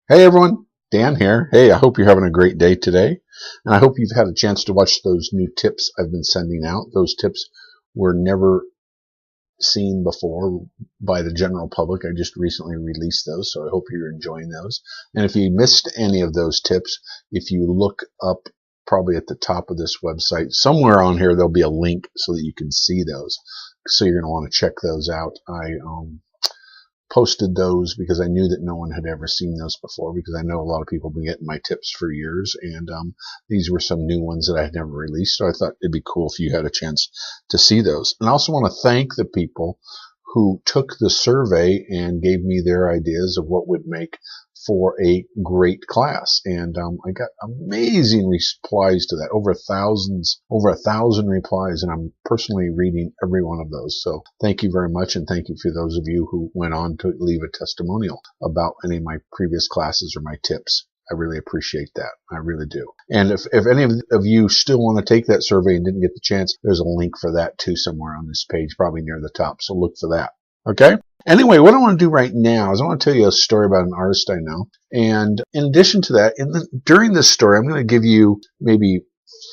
Hey everyone, Dan here. Hey, I hope you're having a great day today. And I hope you've had a chance to watch those new tips I've been sending out. Those tips were never seen before by the general public. I just recently released those, so I hope you're enjoying those. And if you missed any of those tips, if you look up probably at the top of this website, somewhere on here there'll be a link so that you can see those. So you're going to want to check those out. I posted those because I knew that no one had ever seen those before, because I know a lot of people have been getting my tips for years, and these were some new ones that I had never released, so I thought it'd be cool if you had a chance to see those. And I also want to thank the people who took the survey and gave me their ideas of what would make for a great class. And I got amazing replies to that, over a thousand replies, and I'm personally reading every one of those. So thank you very much, and thank you for those of you who went on to leave a testimonial about any of my previous classes or my tips. I really appreciate that. I really do. And if any of you still want to take that survey and didn't get the chance, there's a link for that too somewhere on this page, probably near the top. So look for that. Okay? Anyway, what I want to do right now is I want to tell you a story about an artist I know. And in addition to that, during this story, I'm going to give you maybe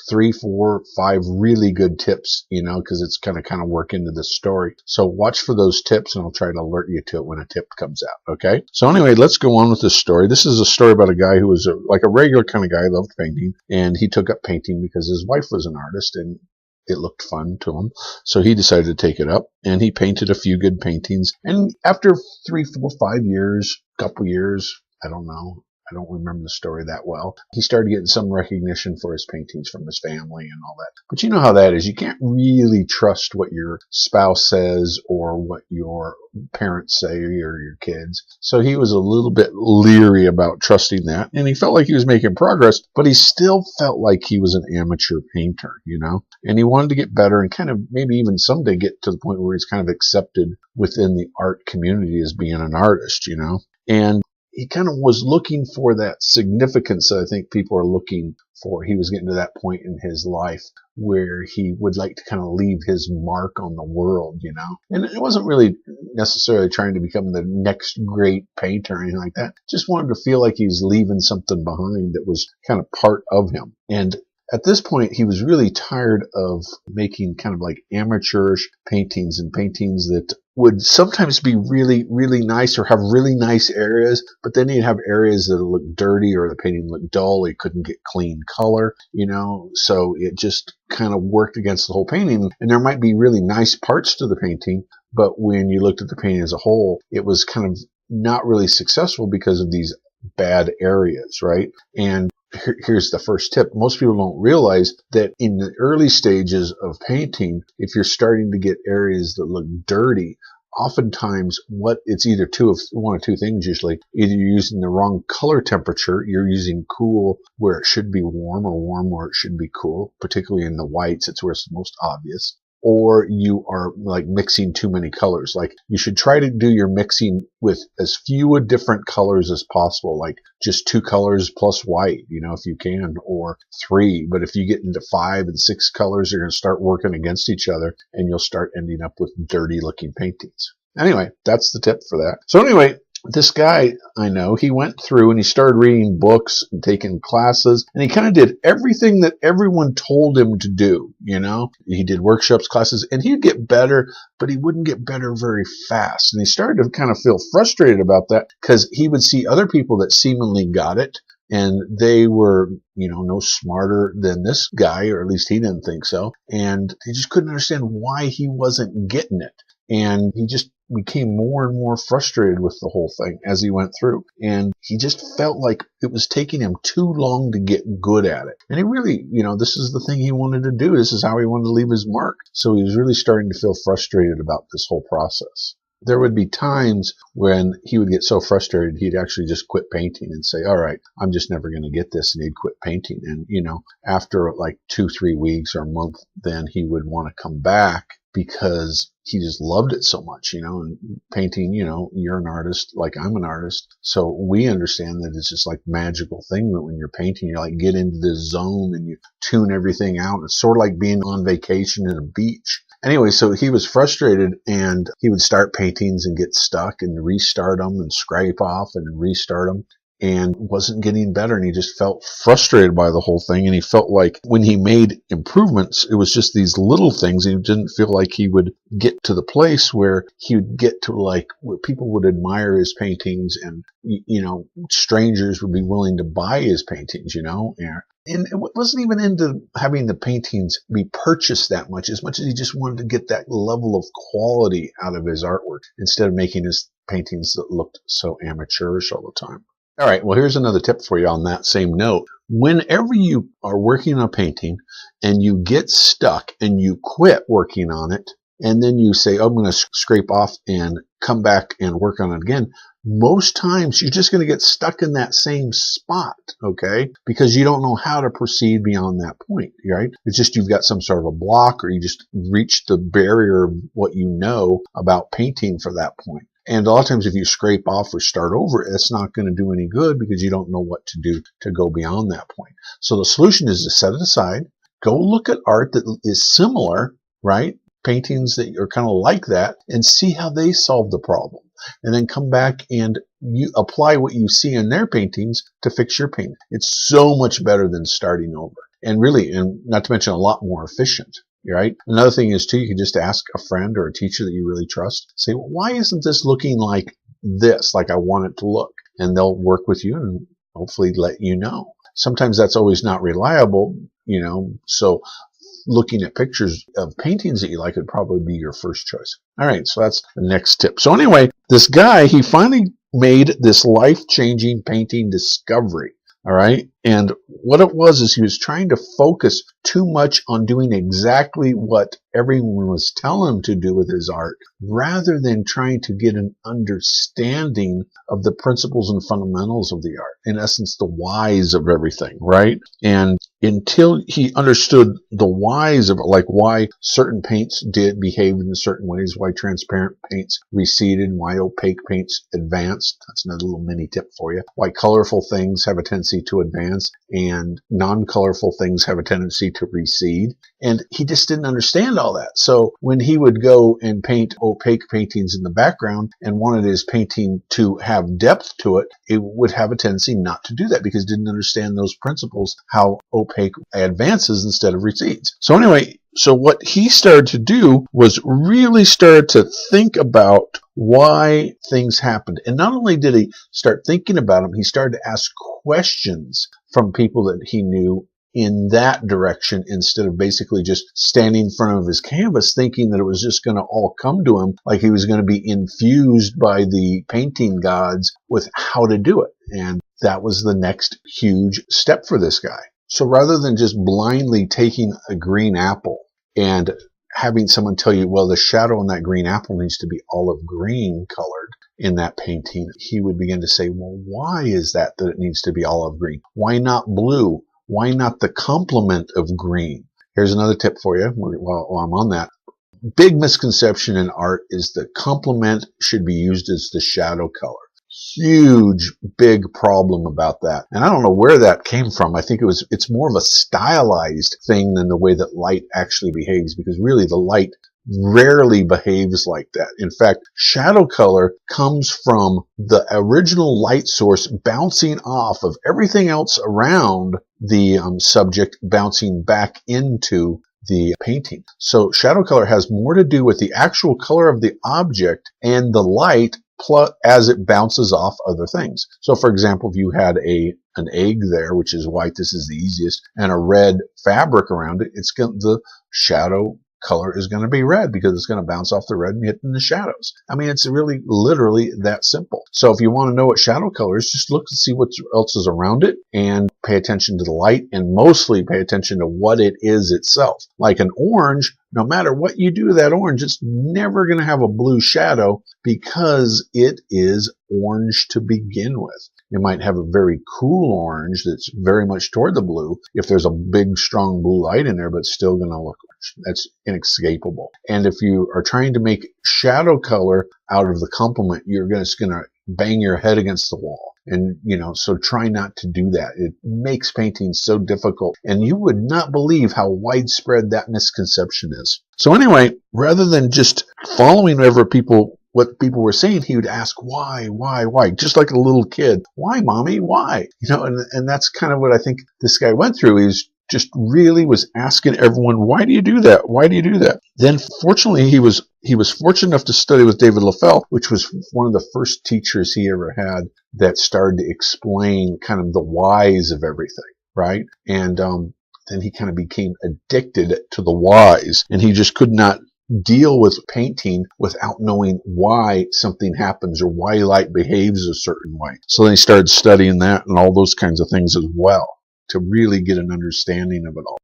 3, 4, 5 really good tips, because it's going to kind of work into this story. So watch for those tips, and I'll try to alert you to it when a tip comes out. Okay? So anyway, let's go on with this story. This is a story about a guy who was like a regular kind of guy, loved painting, and he took up painting because his wife was an artist, and it looked fun to him. So he decided to take it up, and he painted a few good paintings. And after 3, 4, 5 years, couple years, I don't know, I don't remember the story that well, he started getting some recognition for his paintings from his family and all that. But you know how that is. You can't really trust what your spouse says or what your parents say or your kids. So he was a little bit leery about trusting that, and he felt like he was making progress, but he still felt like he was an amateur painter, and he wanted to get better and kind of maybe even someday get to the point where he's kind of accepted within the art community as being an artist, and he kind of was looking for that significance that I think people are looking for. He was getting to that point in his life where he would like to kind of leave his mark on the world, And it wasn't really necessarily trying to become the next great painter or anything like that. Just wanted to feel like he was leaving something behind that was kind of part of him. And at this point, he was really tired of making kind of like amateurish paintings and paintings that would sometimes be really, really nice or have really nice areas, but then he'd have areas that look dirty or the painting looked dull. He couldn't get clean color, so it just kind of worked against the whole painting. And there might be really nice parts to the painting, but when you looked at the painting as a whole, it was kind of not really successful because of these bad areas, right? And here's the first tip. Most people don't realize that in the early stages of painting, if you're starting to get areas that look dirty, oftentimes it's either one of two things usually. Either you're using the wrong color temperature, you're using cool where it should be warm, or warm where it should be cool, particularly in the whites, it's where it's most obvious. Or you are like mixing too many colors. Like you should try to do your mixing with as few different colors as possible, like just 2 colors plus white, if you can, or 3. But if you get into 5 and 6 colors, they're going to start working against each other, and you'll start ending up with dirty looking paintings. Anyway, that's the tip for that. So anyway, this guy I know, he went through and he started reading books and taking classes, and he kind of did everything that everyone told him to do, He did workshops, classes, and he'd get better, but he wouldn't get better very fast. And he started to kind of feel frustrated about that because he would see other people that seemingly got it, and they were, no smarter than this guy, or at least he didn't think so. And he just couldn't understand why he wasn't getting it. And he just became more and more frustrated with the whole thing as he went through. And he just felt like it was taking him too long to get good at it. And he really, this is the thing he wanted to do. This is how he wanted to leave his mark. So he was really starting to feel frustrated about this whole process. There would be times when he would get so frustrated, he'd actually just quit painting and say, all right, I'm just never going to get this. And he'd quit painting. And, after like 2, 3 weeks or a month, then he would want to come back because he just loved it so much, and painting, you're an artist like I'm an artist. So we understand that it's just like magical thing that when you're painting, you like get into this zone and you tune everything out. It's sort of like being on vacation at a beach. Anyway, so he was frustrated, and he would start paintings and get stuck and restart them and scrape off and restart them. and wasn't getting better, and he just felt frustrated by the whole thing, and he felt like when he made improvements, it was just these little things, and he didn't feel like he would get to the place where he would get to like where people would admire his paintings, and strangers would be willing to buy his paintings, and it wasn't even into having the paintings be purchased that much as he just wanted to get that level of quality out of his artwork instead of making his paintings that looked so amateurish all the time. All right, well, here's another tip for you on that same note. Whenever you are working on a painting and you get stuck and you quit working on it, and then you say, oh, I'm going to scrape off and come back and work on it again, most times you're just going to get stuck in that same spot, okay? Because you don't know how to proceed beyond that point, right? It's just you've got some sort of a block, or you just reached the barrier of what you know about painting for that point. And a lot of times if you scrape off or start over, it's not going to do any good because you don't know what to do to go beyond that point. So the solution is to set it aside, go look at art that is similar, right? Paintings that are kind of like that, and see how they solve the problem. And then come back and you apply what you see in their paintings to fix your painting. It's so much better than starting over. And really, and not to mention a lot more efficient. Right? Another thing is too, you can just ask a friend or a teacher that you really trust, say, well, why isn't this looking like this, like I want it to look? And they'll work with you and hopefully let you know. Sometimes that's always not reliable, so looking at pictures of paintings that you like would probably be your first choice. All right, so that's the next tip. So anyway, this guy, he finally made this life-changing painting discovery. All right. And what it was is he was trying to focus too much on doing exactly what everyone was telling him to do with his art, rather than trying to get an understanding of the principles and fundamentals of the art. In essence, the whys of everything, right? And until he understood the whys of it, like why certain paints behaved in certain ways, why transparent paints receded, why opaque paints advanced. That's another little mini tip for you. Why colorful things have a tendency to advance and non-colorful things have a tendency to recede. And he just didn't understand all that. So when he would go and paint opaque paintings in the background and wanted his painting to have depth to it, it would have a tendency not to do that because it didn't understand those principles, how opaque advances instead of recedes. So anyway, so what he started to do was really start to think about why things happened. And not only did he start thinking about them, he started to ask questions from people that he knew in that direction, instead of basically just standing in front of his canvas thinking that it was just going to all come to him, like he was going to be infused by the painting gods with how to do it. And that was the next huge step for this guy. So rather than just blindly taking a green apple and having someone tell you, well, the shadow on that green apple needs to be olive green colored in that painting, he would begin to say, well, why is that it needs to be olive green? Why not blue? Why not the complement of green? Here's another tip for you while I'm on that. Big misconception in art is the complement should be used as the shadow color. Huge, big problem about that. And I don't know where that came from. I think it's more of a stylized thing than the way that light actually behaves, because really the light rarely behaves like that. In fact, shadow color comes from the original light source bouncing off of everything else around the subject, bouncing back into the painting. So shadow color has more to do with the actual color of the object and the light as it bounces off other things. So for example, if you had an egg there, which is white, this is the easiest, and a red fabric around it, the shadow color is going to be red because it's going to bounce off the red and hit in the shadows. I mean, it's really literally that simple. So if you want to know what shadow color is, just look and see what else is around it and pay attention to the light, and mostly pay attention to what it is itself. Like an orange, no matter what you do to that orange, it's never going to have a blue shadow because it is orange to begin with. You might have a very cool orange that's very much toward the blue if there's a big, strong blue light in there, but it's still going to look orange. That's inescapable. And if you are trying to make shadow color out of the complement, you're just going to bang your head against the wall. And, so try not to do that. It makes painting so difficult. And you would not believe how widespread that misconception is. So anyway, rather than just following whatever people what people were saying, he would ask, why? Just like a little kid. Why, mommy? Why? And that's kind of what I think this guy went through. He's just really was asking everyone, why do you do that? Why do you do that? Then fortunately, he was fortunate enough to study with David Leffel, which was one of the first teachers he ever had that started to explain kind of the whys of everything, right? And then he kind of became addicted to the whys, and he just could not deal with painting without knowing why something happens or why light behaves a certain way. So then he started studying that and all those kinds of things as well to really get an understanding of it all.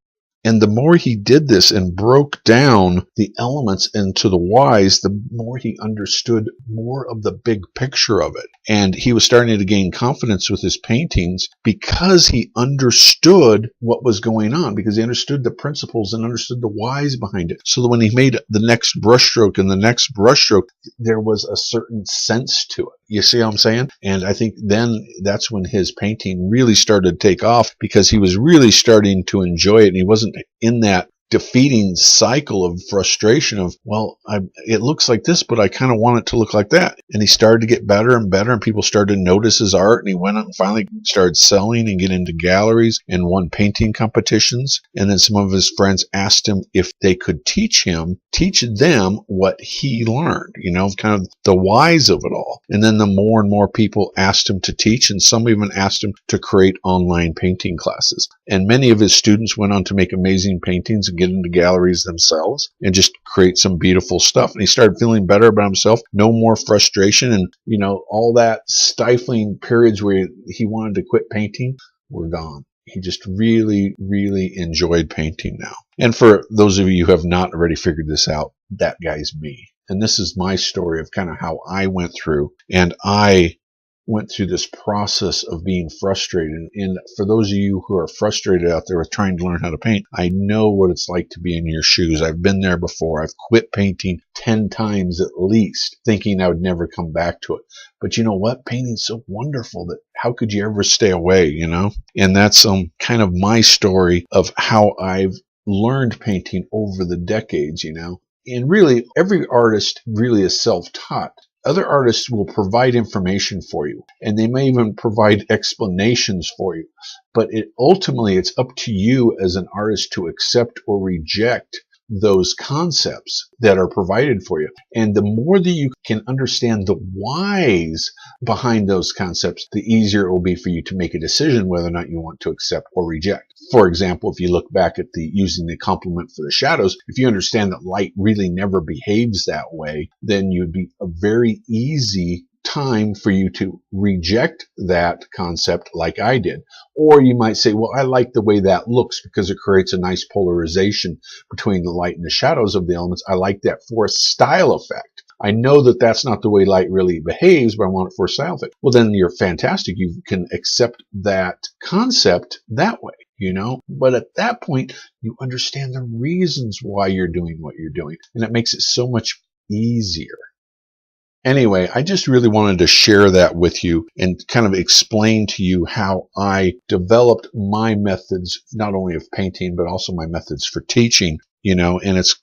And the more he did this and broke down the elements into the whys, the more he understood more of the big picture of it. And he was starting to gain confidence with his paintings because he understood what was going on, because he understood the principles and understood the whys behind it. So that when he made the next brushstroke and the next brushstroke, there was a certain sense to it. You see what I'm saying? And I think then that's when his painting really started to take off, because he was really starting to enjoy it, and he wasn't in that defeating cycle of frustration of, well, it looks like this, but I kind of want it to look like that. And he started to get better and better, and people started to notice his art, and he went out and finally started selling and getting into galleries and won painting competitions. And then some of his friends asked him if they could teach them what he learned, kind of the whys of it all. And then the more and more people asked him to teach, and some even asked him to create online painting classes. And many of his students went on to make amazing paintings and get into galleries themselves and just create some beautiful stuff. And he started feeling better about himself, no more frustration, and all that stifling periods where he wanted to quit painting were gone. He just really, really enjoyed painting now. And for those of you who have not already figured this out, that guy's me. And this is my story of kind of how I went through. And I went through this process of being frustrated. And for those of you who are frustrated out there with trying to learn how to paint, I know what it's like to be in your shoes. I've been there before. I've quit painting 10 times at least, thinking I would never come back to it. But you know what? Painting's so wonderful that how could you ever stay away, And that's kind of my story of how I've learned painting over the decades, And really, every artist really is self-taught. Other artists will provide information for you, and they may even provide explanations for you. But ultimately, it's up to you as an artist to accept or reject those concepts that are provided for you. And the more that you can understand the whys behind those concepts, the easier it will be for you to make a decision whether or not you want to accept or reject. For example, if you look back at using the complement for the shadows, if you understand that light really never behaves that way, then you'd be a very easy time for you to reject that concept like I did. Or you might say, well, I like the way that looks because it creates a nice polarization between the light and the shadows of the elements. I like that for a style effect. I know that that's not the way light really behaves, but I want it for a style effect. Well, then you're fantastic. You can accept that concept that way, But at that point, you understand the reasons why you're doing what you're doing. And it makes it so much easier. Anyway, I just really wanted to share that with you and kind of explain to you how I developed my methods, not only of painting, but also my methods for teaching, and it's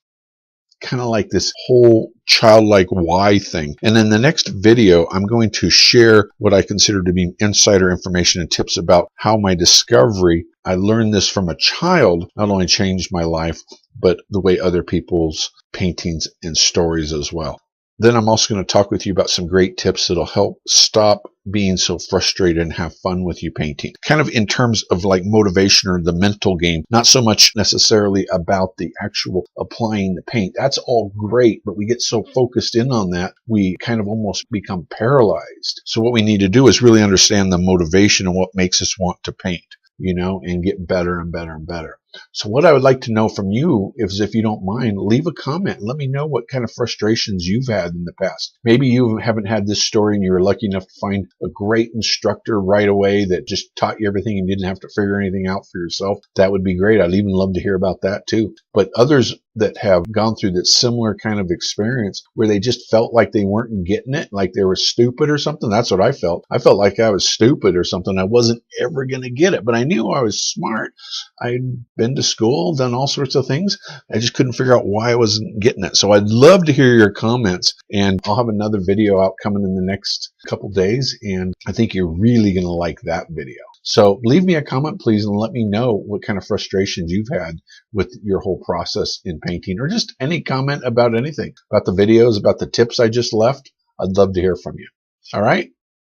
kind of like this whole childlike why thing. And in the next video, I'm going to share what I consider to be insider information and tips about how my discovery, I learned this from a child, not only changed my life, but the way other people's paintings and stories as well. Then I'm also going to talk with you about some great tips that'll help stop being so frustrated and have fun with you painting. Kind of in terms of like motivation or the mental game, not so much necessarily about the actual applying the paint. That's all great, but we get so focused in on that, we kind of almost become paralyzed. So what we need to do is really understand the motivation and what makes us want to paint, and get better and better and better. So what I would like to know from you is, if you don't mind, leave a comment. Let me know what kind of frustrations you've had in the past. Maybe you haven't had this story and you were lucky enough to find a great instructor right away that just taught you everything and didn't have to figure anything out for yourself. That would be great. I'd even love to hear about that too. But others that have gone through that similar kind of experience where they just felt like they weren't getting it, like they were stupid or something. That's what I felt. I felt like I was stupid or something. I wasn't ever going to get it, but I knew I was smart. I'd been been to school, done all sorts of things. I just couldn't figure out why I wasn't getting it. So I'd love to hear your comments, and I'll have another video out coming in the next couple days, and I think you're really going to like that video. So leave me a comment, please, and let me know what kind of frustrations you've had with your whole process in painting, or just any comment about anything, about the videos, about the tips I just left. I'd love to hear from you. All right?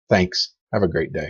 Thanks. Have a great day.